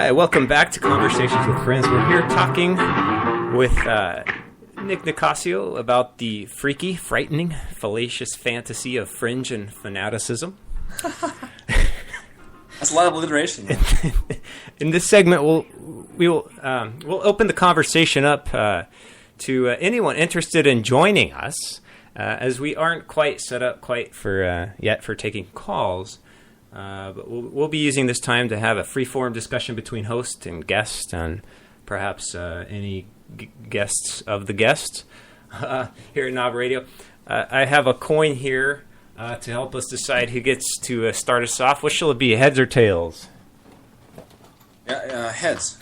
Hi, welcome back to Conversations with Friends. We're here talking with Nick Nicasio about the freaky, frightening, fallacious fantasy of fringe and fanaticism. That's a lot of alliteration. In this segment, we'll open the conversation up to anyone interested in joining us, as we aren't quite set up for yet for taking calls. But we'll be using this time to have a free-form discussion between host and guest, and perhaps any guests of the guests here at Knob Radio. I have a coin here to help us decide who gets to start us off. What shall it be, heads or tails? Heads.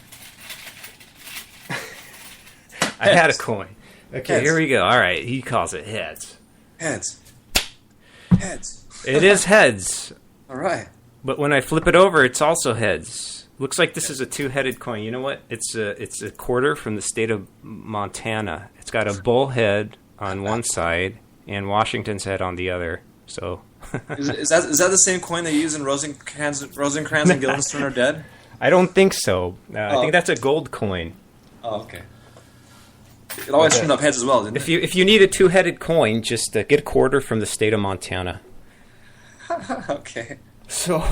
I had a coin. Okay, Heads. Here we go. All right, he calls it heads. Heads. Heads. It is heads. All right. But when I flip it over, it's also heads. Looks like this is a two-headed coin. You know what? It's a quarter from the state of Montana. It's got a bull head on one side and Washington's head on the other. So is that the same coin they use in Rosencrantz and Guildenstern Are Dead? I don't think so. I think that's a gold coin. Oh, okay. It always turned up heads as well, didn't it? If you need a two-headed coin, just get a quarter from the state of Montana. Okay. So,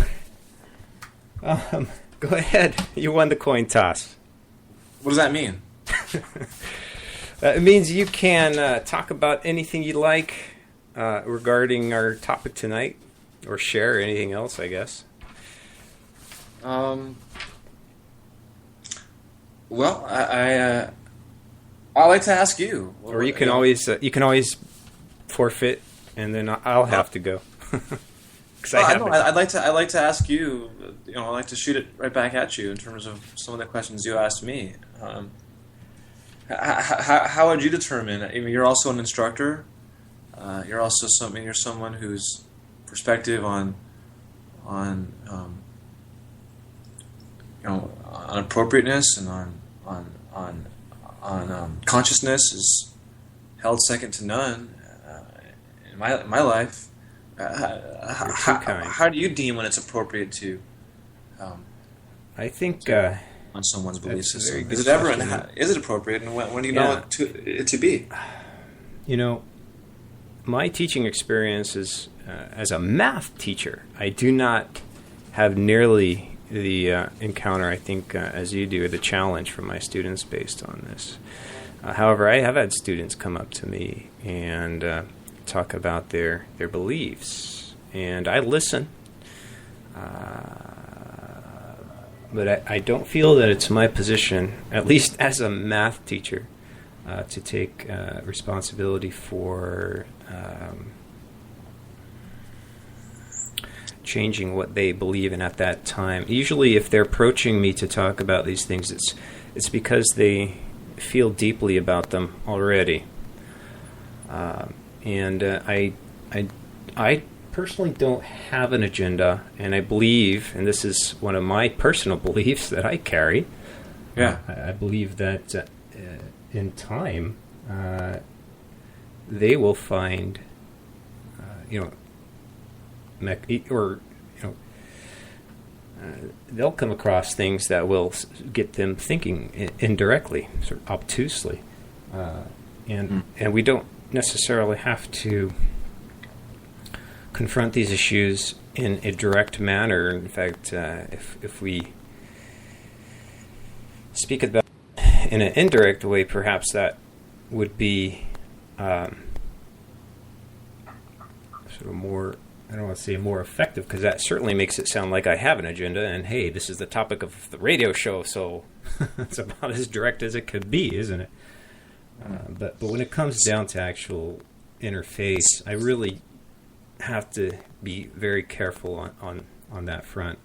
go ahead. You won the coin toss. What does that mean? It means you can talk about anything you like regarding our topic tonight, or share anything else, I guess. Well, I like to ask you. Or you can always forfeit, and then I'll have to go. I'd like to ask you. I'd like to shoot it right back at you in terms of some of the questions you asked me. How would you determine? I mean, you're also an instructor. You're also someone whose perspective on appropriateness and on consciousness is held second to none in my life. How do you deem when it's appropriate to? I think on someone's belief system. Is it appropriate, and when do you know it to be? My teaching experience is as a math teacher. I do not have nearly the encounter, I think, as you do, the challenge from my students based on this. However, I have had students come up to me and talk about their beliefs, and I listen. But I don't feel that it's my position, at least as a math teacher, to take responsibility for changing what they believe in at that time. Usually, if they're approaching me to talk about these things, it's because they feel deeply about them already. And I personally don't have an agenda, and I believe, and this is one of my personal beliefs that I carry. Yeah, I believe that in time they will find, they'll come across things that will get them thinking indirectly, sort of obtusely, and we don't necessarily have to confront these issues in a direct manner. In fact, if we speak about in an indirect way, perhaps that would be sort of more, I don't want to say more effective, because that certainly makes it sound like I have an agenda, and hey, this is the topic of the radio show, so it's about as direct as it could be, isn't it? But when it comes down to actual interface, I really have to be very careful on that front.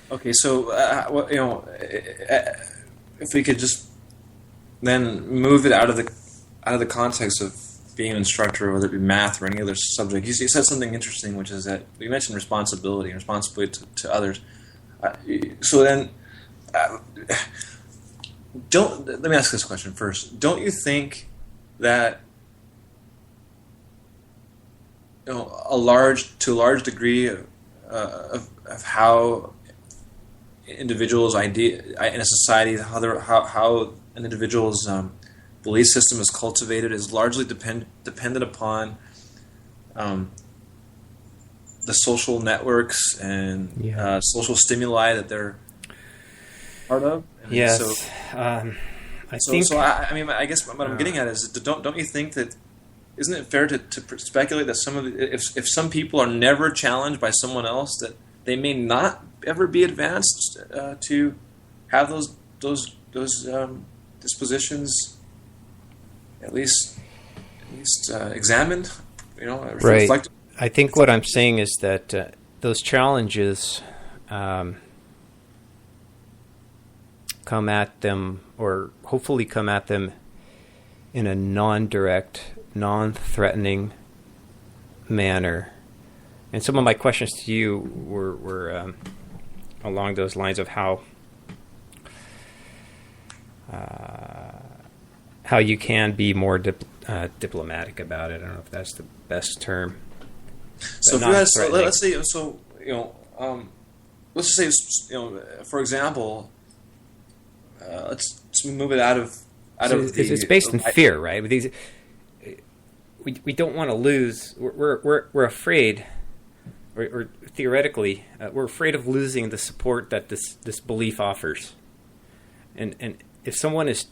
Okay, so if we could just then move it out of the context of being an instructor, whether it be math or any other subject. You said something interesting, which is that you mentioned responsibility to others. So then, let me ask this question first. Don't you think that a large degree of how individuals' idea in a society, how an individual's belief system is cultivated is largely dependent upon the social networks and social stimuli that they're part of. And yes. So, I mean, I guess what I'm getting at is, don't you think that, isn't it fair to speculate that if some people are never challenged by someone else, that they may not ever be advanced to have those dispositions at least examined, Right. reflected? I think what I'm saying is that those challenges come at them, or hopefully come at them, in a non-direct, non-threatening manner. And some of my questions to you were along those lines of how you can be more diplomatic about it. I don't know if that's the best term. So let's say, let's just say, for example, let's move it out of it's based in fear, right? With these, we don't want to lose. We're afraid, or theoretically, we're afraid of losing the support that this belief offers. And if someone is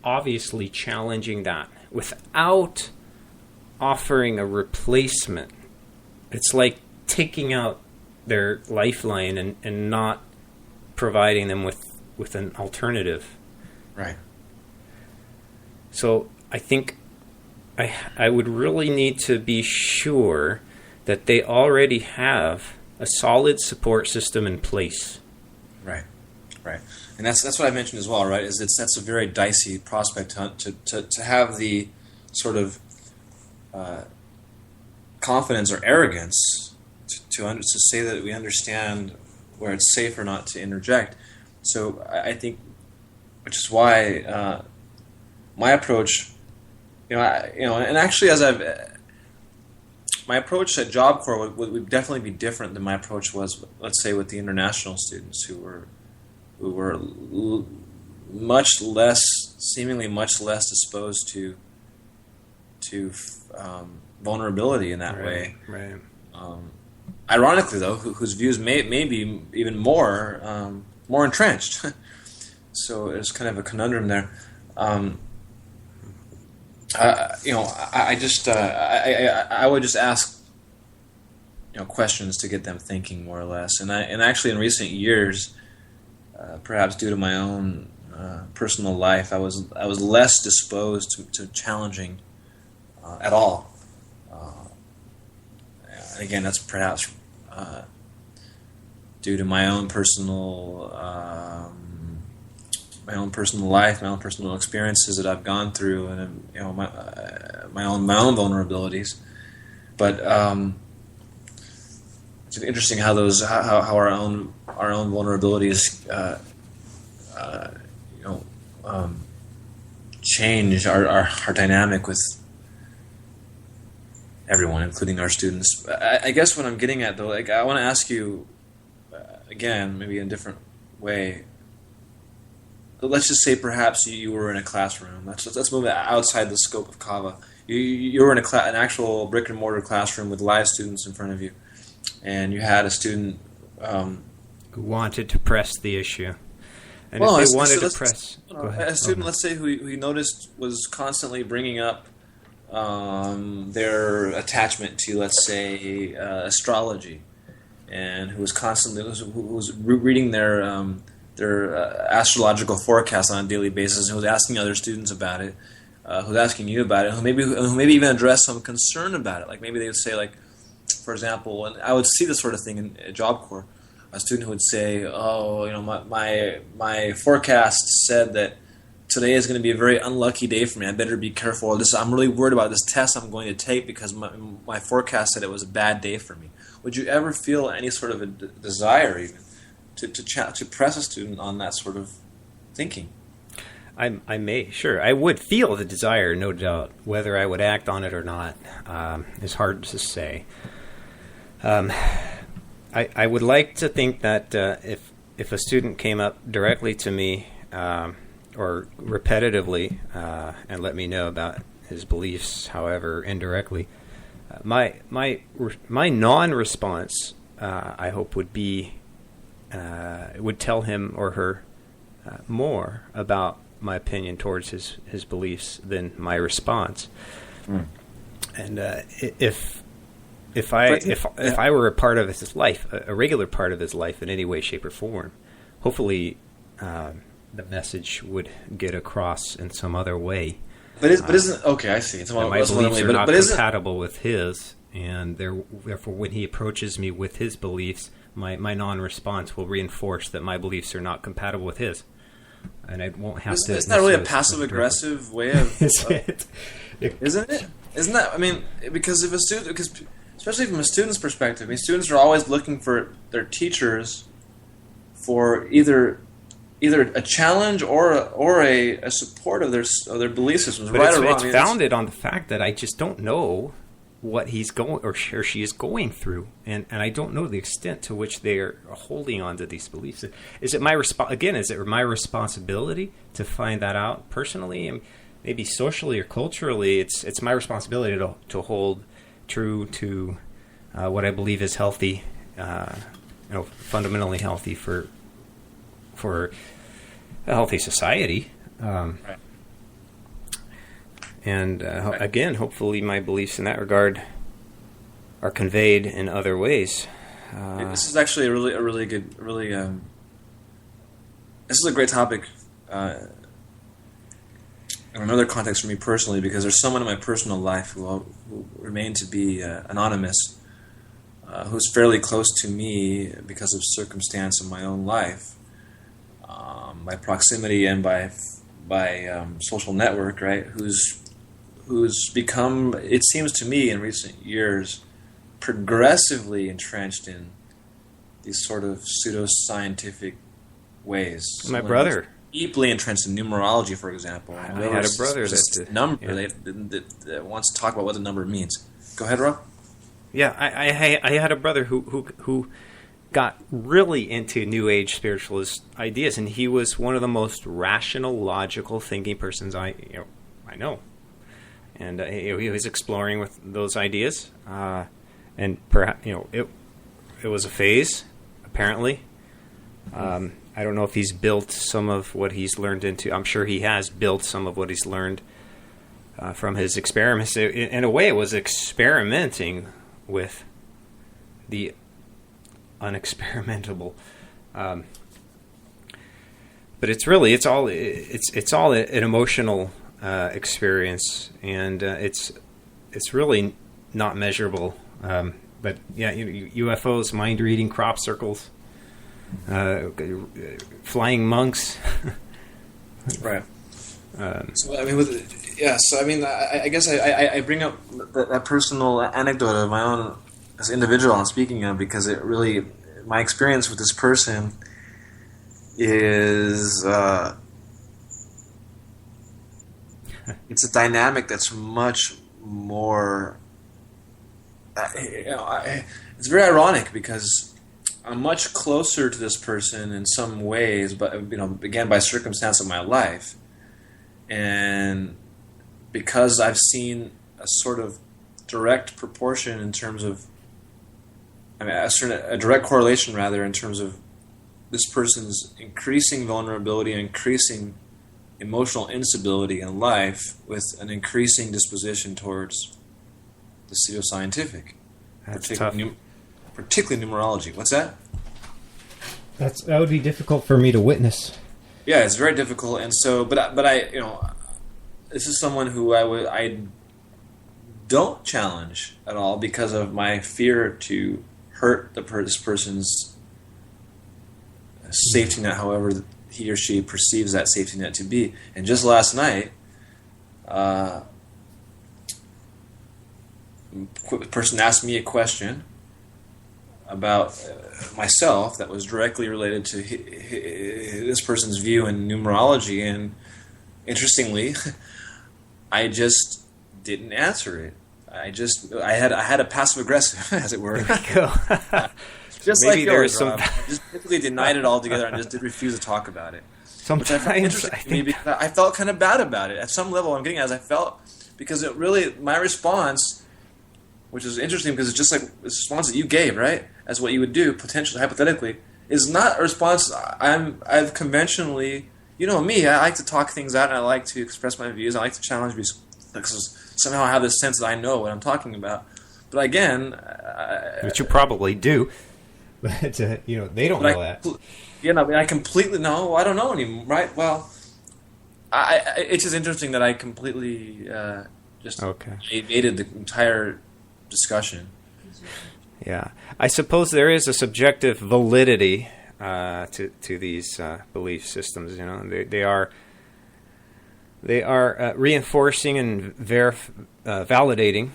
obviously challenging that without offering a replacement, it's like taking out their lifeline and not providing them with an alternative. Right. So I think I would really need to be sure that they already have a solid support system in place. Right. Right. And that's what I mentioned as well, right? That's a very dicey prospect to have the sort of confidence or arrogance to say that we understand where it's safe or not to interject. So I think, which is why my approach, and actually my approach at Job Corps would definitely be different than my approach was, let's say, with the international students who were seemingly much less disposed to vulnerability in that way. Right. Ironically, though, whose views may be even more entrenched. So there's kind of a conundrum there. I would just ask questions to get them thinking, more or less. And actually, in recent years, perhaps due to my own personal life, I was less disposed to challenging at all. And again, that's perhaps due to my own personal life, my own personal experiences that I've gone through, and my own vulnerabilities. But it's interesting how our own vulnerabilities change our dynamic with everyone, including our students. I guess what I'm getting at, though, I want to ask you again, maybe in a different way. Let's just say perhaps you were in a classroom. Let's move it outside the scope of Kava. You were in an actual brick and mortar classroom with live students in front of you, and you had a student who wanted to press the issue. And well, if they wanted to press, a student, let's say, who you noticed was constantly bringing up their attachment to, let's say, astrology, and who was reading their astrological forecast on a daily basis, and who was asking other students about it, who was asking you about it, who maybe even addressed some concern about it. Like maybe they would say, like, for example, and I would see this sort of thing in Job Corps, a student who would say, my forecast said that today is going to be a very unlucky day for me. I better be careful. I'm really worried about this test I'm going to take because my forecast said it was a bad day for me. Would you ever feel any sort of a desire even to press a student on that sort of thinking? I would feel the desire, no doubt. Whether I would act on it or not is hard to say. I would like to think that if a student came up directly to me or repetitively and let me know about his beliefs, however indirectly, my non-response, I hope, would be would tell him or her more about my opinion towards his beliefs than my response. And if I were a part of his life, a regular part of his life in any way, shape, or form, hopefully the message would get across in some other way. But isn't okay? I see. My beliefs are not compatible with his, and therefore, when he approaches me with his beliefs, my non-response will reinforce that my beliefs are not compatible with his, and I won't have to. Isn't that really a passive-aggressive way of? Isn't it? Isn't that? I mean, because if a student, especially from a student's perspective, I mean, students are always looking for their teachers for either a challenge or a support of their belief systems, but right or wrong. It's founded on the fact that I just don't know what he's going or she is going through, and I don't know the extent to which they are holding on to these beliefs. Is it my Is it my responsibility to find that out personally, and maybe socially or culturally? It's my responsibility to hold true to what I believe is healthy, fundamentally healthy for a healthy society. Right. And again, hopefully my beliefs in that regard are conveyed in other ways. This is actually a really good, this is a great topic in another context for me personally, because there's someone in my personal life who remain to be anonymous, who's fairly close to me because of circumstance in my own life, by proximity and by social network, right? Who's become, it seems to me, in recent years, progressively entrenched in these sort of pseudoscientific ways. My brother. Deeply entrenched in numerology, for example. I had a brother that wants to talk about what the number means. Go ahead, Rob. Yeah, I had a brother who got really into New Age spiritualist ideas, and he was one of the most rational, logical thinking persons I know. And he was exploring with those ideas, and perhaps it was a phase. Apparently, I don't know if he's built some of what he's learned into. I'm sure he has built some of what he's learned from his experiments. In a way, it was experimenting with the unexperimentable. But it's all an emotional experience, and it's really not measurable. But yeah, UFOs, mind reading, crop circles, flying monks. Right. So I mean, I guess I bring up that personal anecdote of my own as an individual I'm speaking of, because it really, my experience with this person is it's a dynamic that's much more. It's very ironic because I'm much closer to this person in some ways, but again by circumstance of my life, and because I've seen a sort of direct proportion in terms of, a direct correlation rather in terms of this person's increasing vulnerability and increasing emotional instability in life with an increasing disposition towards the pseudoscientific, particularly numerology. What's that? That would be difficult for me to witness. Yeah, it's very difficult, and so, but I this is someone who I don't challenge at all because of my fear to hurt this person's safety net, however he or she perceives that safety net to be. And just last night, a person asked me a question about myself that was directly related to this person's view in numerology, and interestingly, I just didn't answer it. I had a passive aggressive, as it were. Just Maybe like there's yours, some. Rob. I just typically denied it altogether and just did refuse to talk about it. Sometimes Which I found interesting to me because I felt kind of bad about it. At some level, I'm getting as I felt because it really my response, which is interesting because it's just like the response that you gave, right, as what you would do potentially hypothetically, is not a response I've conventionally. You know me, I like to talk things out and I like to express my views. I like to challenge views because somehow I have this sense that I know what I'm talking about. But again, which you probably do. But they don't know that. I completely no. I don't know anymore. Right? Well, it's just interesting that I completely just evaded the entire discussion. Yeah, I suppose there is a subjective validity to these belief systems. They are reinforcing and validating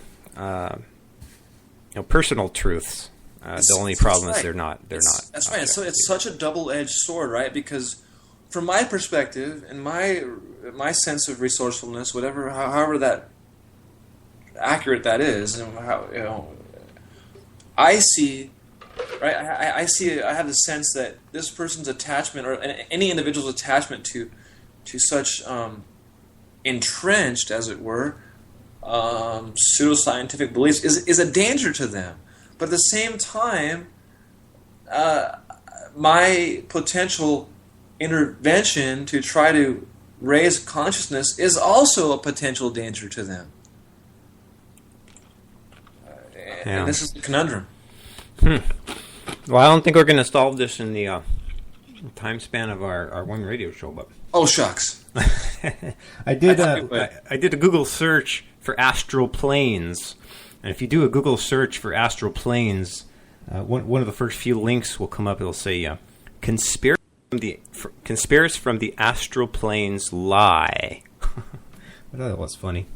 personal truths. The only problem is they're not. That's right. So it's such a double-edged sword, right? Because from my perspective and my sense of resourcefulness, however that accurate that is, and how I see, right? I have the sense that this person's attachment, or any individual's attachment to such entrenched, as it were, pseudoscientific beliefs is a danger to them. But at the same time, my potential intervention to try to raise consciousness is also a potential danger to them. And this is the conundrum. Well, I don't think we're going to solve this in the time span of our one radio show, but oh shucks! I did a Google search for astral planes. And if you do a Google search for astral planes, one of the first few links will come up. It'll say, conspiracy from the astral planes lie. I thought that was funny.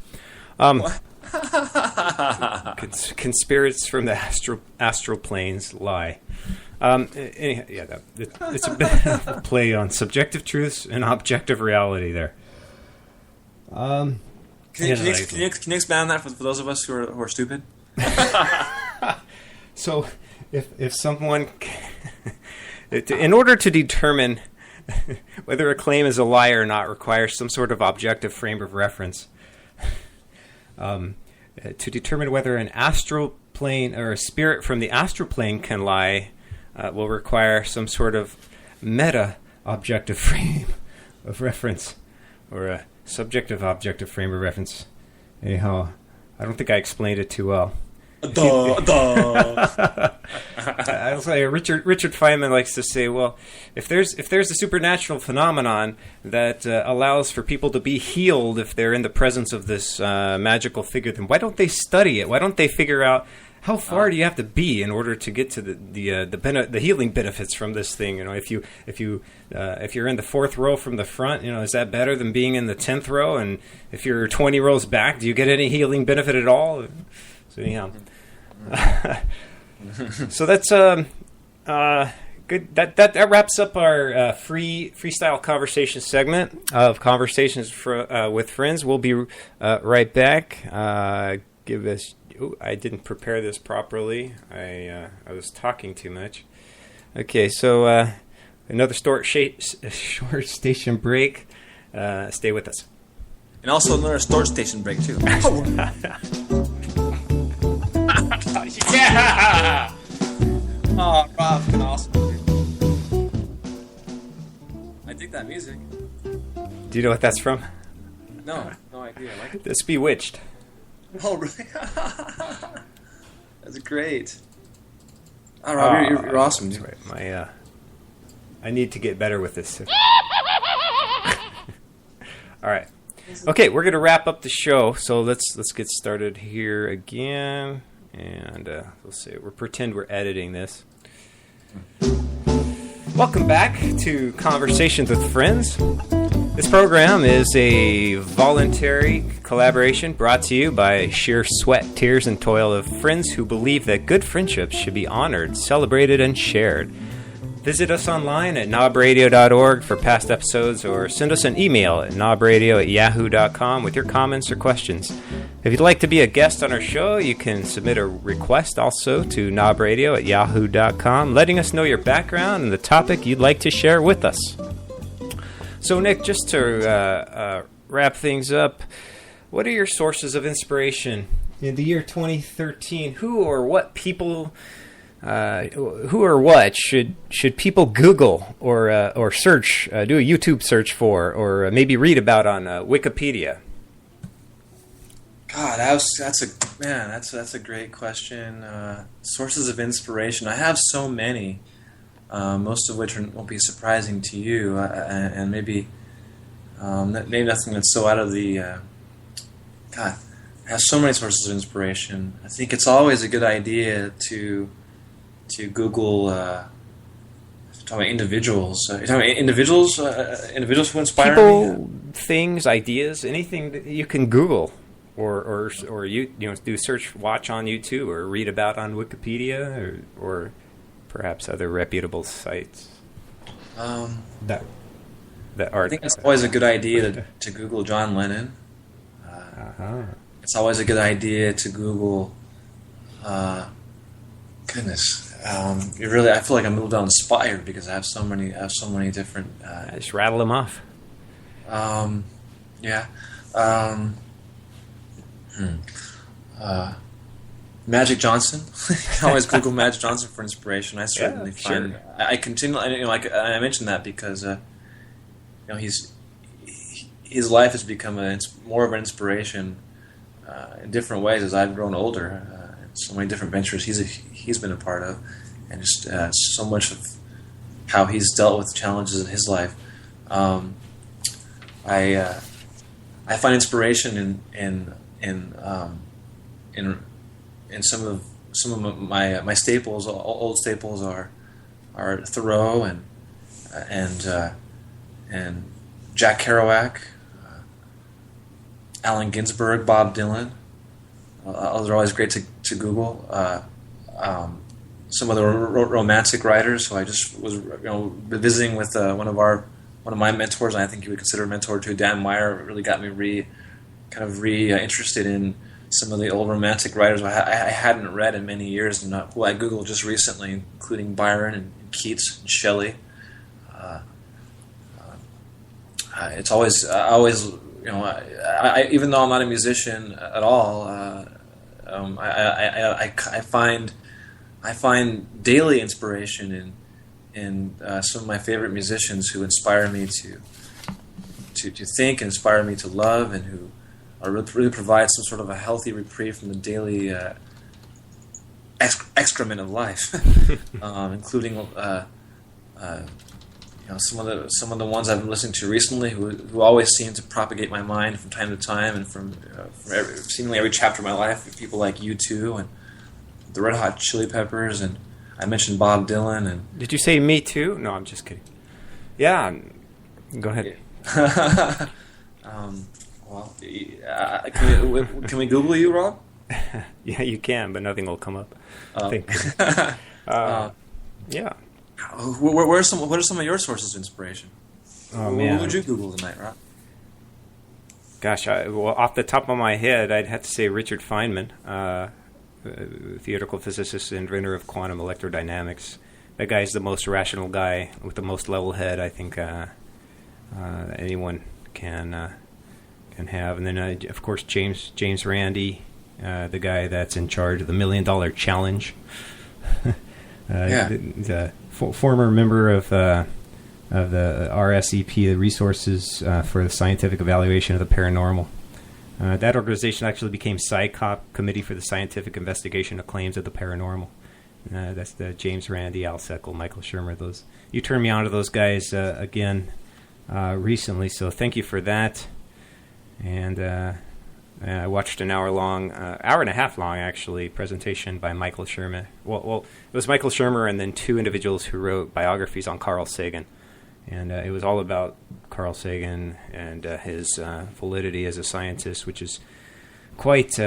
Conspiracy from the astral planes lie. It's a bit of a play on subjective truths and objective reality there. Can you expand on that for those of us who are stupid? So, if someone, in order to determine whether a claim is a lie or not, requires some sort of objective frame of reference. To determine whether an astral plane or a spirit from the astral plane can lie, will require some sort of meta objective frame of reference, or a subjective objective frame of reference. Anyhow, I don't think I explained it too well. I was like, Richard Feynman likes to say, well, if there's a supernatural phenomenon that allows for people to be healed if they're in the presence of this magical figure, then why don't they study it? Why don't they figure out how far do you have to be in order to get to the healing benefits from this thing? If you're in the fourth row from the front, is that better than being in the 10th row? And if you're 20 rows back, do you get any healing benefit at all? So anyhow, so that's good. That wraps up our freestyle conversation segment of Conversations with Friends. We'll be right back. Give us. Ooh, I didn't prepare this properly. I was talking too much. Okay, so another short station break. Stay with us. And also another storage station break, too. Yeah! Oh, Rob, fucking awesome. I dig that music. Do you know what that's from? No idea. I like it. That's Bewitched. Oh, really? That's great. Oh, Rob, you're awesome. That's right. I need to get better with this. All right. Okay, we're going to wrap up the show, so let's get started here again, and we'll pretend we're editing this. Welcome back to Conversations with Friends. This program is a voluntary collaboration brought to you by sheer sweat, tears, and toil of friends who believe that good friendships should be honored, celebrated, and shared. Visit us online at knobradio.org for past episodes, or send us an email at knobradio@yahoo.com with your comments or questions. If you'd like to be a guest on our show, you can submit a request also to knobradio@yahoo.com, letting us know your background and the topic you'd like to share with us. So, Nick, just to wrap things up, what are your sources of inspiration in the year 2013? Who or what people... who or what should people Google or search, do a YouTube search for, or maybe read about on Wikipedia? God, that's a great question. Sources of inspiration. I have so many, most of which won't be surprising to you, and maybe nothing that's so out of the. God, I have so many sources of inspiration. I think it's always a good idea to Google talking about individuals. Individuals who inspire people, me. Things, ideas, anything that you can Google or you do watch on YouTube or read about on Wikipedia or perhaps other reputable sites. That are. I think it's always a good idea to Google John Lennon. It's always a good idea to Google. Goodness. I feel like I'm a little inspired because I have so many different. Just rattle them off. Yeah. Magic Johnson. You can always Google Magic Johnson for inspiration. I certainly find. Sure. I continually, I mentioned that because, his life has become more of an inspiration in different ways as I've grown older. So many different ventures he's been a part of, and just so much of how he's dealt with challenges in his life. I find inspiration in some of my staples. Old staples are Thoreau and Jack Kerouac, Allen Ginsberg, Bob Dylan. Those are always great to Google. Some of the romantic writers who I just was visiting with one of my mentors, and I think you would consider a mentor too, Dan Meyer, really got me interested in some of the old romantic writers I hadn't read in many years, and who I Googled just recently, including Byron and Keats and Shelley. It's always even though I'm not a musician at all, I find daily inspiration in some of my favorite musicians who inspire me to think, and inspire me to love, and who really provide some sort of a healthy reprieve from the daily excrement of life, including. Some of the ones I've been listening to recently, who always seem to propagate my mind from time to time, and from seemingly every chapter of my life. People like U2 and the Red Hot Chili Peppers, and I mentioned Bob Dylan. And did you say Me Too? No, I'm just kidding. Yeah, go ahead. Can we Google you, Rob? Yeah, you can, but nothing will come up. I think. Yeah. What are some of your sources of inspiration? Oh man, what would you Google tonight, Rob? Gosh, off the top of my head, I'd have to say Richard Feynman, theoretical physicist and inventor of quantum electrodynamics. That guy's the most rational guy with the most level head I think anyone can have. And then, of course, James Randi, the guy that's in charge of the $1 Million Challenge. The former member of the RSEP, the Resources for the Scientific Evaluation of the Paranormal. That organization actually became SciCop, Committee for the Scientific Investigation of Claims of the Paranormal. That's the James Randi, Al Seckel, Michael Shermer. Those you turned me on to those guys again recently, so thank you for that. And I watched an hour and a half long, actually, presentation by Michael Shermer. Well, it was Michael Shermer and then two individuals who wrote biographies on Carl Sagan. And it was all about Carl Sagan and his validity as a scientist, which is quite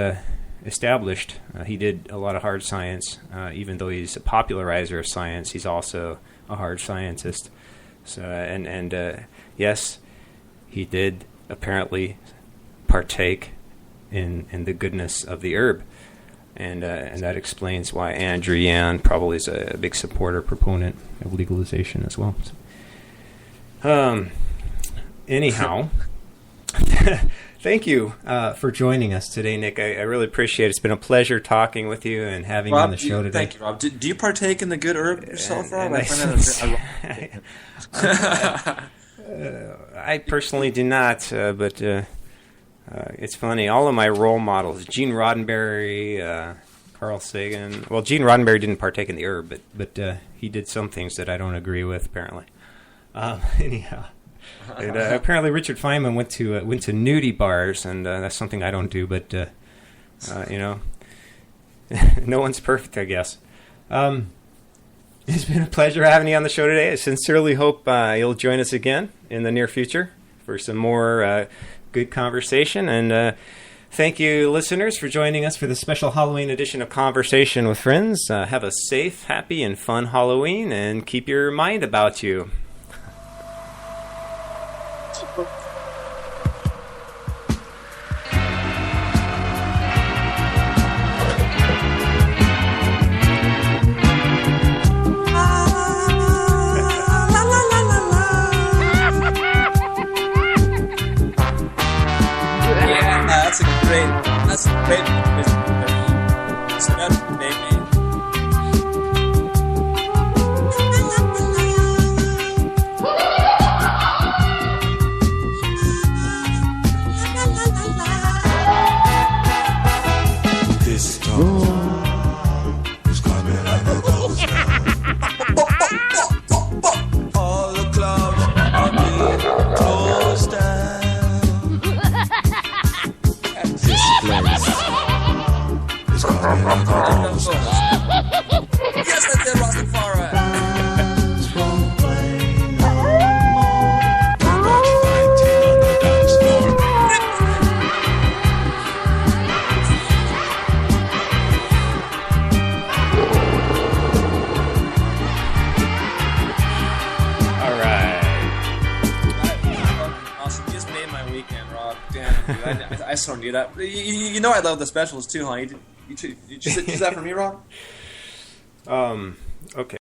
established. He did a lot of hard science. Even though he's a popularizer of science, he's also a hard scientist. So, yes, he did apparently partake in the goodness of the herb, and that explains why Andrew Yan probably is a big proponent of legalization as well. So, anyhow, thank you for joining us today, Nick. I really appreciate it. It's been a pleasure talking with you and having you on the show today. Thank you, Rob. Do you partake in the good herb yourself, Rob? I personally do not, but it's funny. All of my role models, Gene Roddenberry, Carl Sagan. Well, Gene Roddenberry didn't partake in the herb, but he did some things that I don't agree with, apparently. Anyhow. And, apparently Richard Feynman went to nudie bars, and that's something I don't do, but no one's perfect, I guess. It's been a pleasure having you on the show today. I sincerely hope you'll join us again in the near future for some more good conversation. And thank you, listeners, for joining us for the special Halloween edition of Conversation with Friends. Have a safe, happy, and fun Halloween, and keep your mind about you. That's a great so that's what they made. This storm is coming like a ghost. All the clubs are being closed down. This place is coming like a ghost. Yes, that's it, Rastafari. Won't play no more. Too much fighting on the dance floor. All right. Awesome. You just made my weekend, Rob. Damn, dude. I sort of knew that. You know I love the specials too, huh? You choose that for me, Rob? Okay.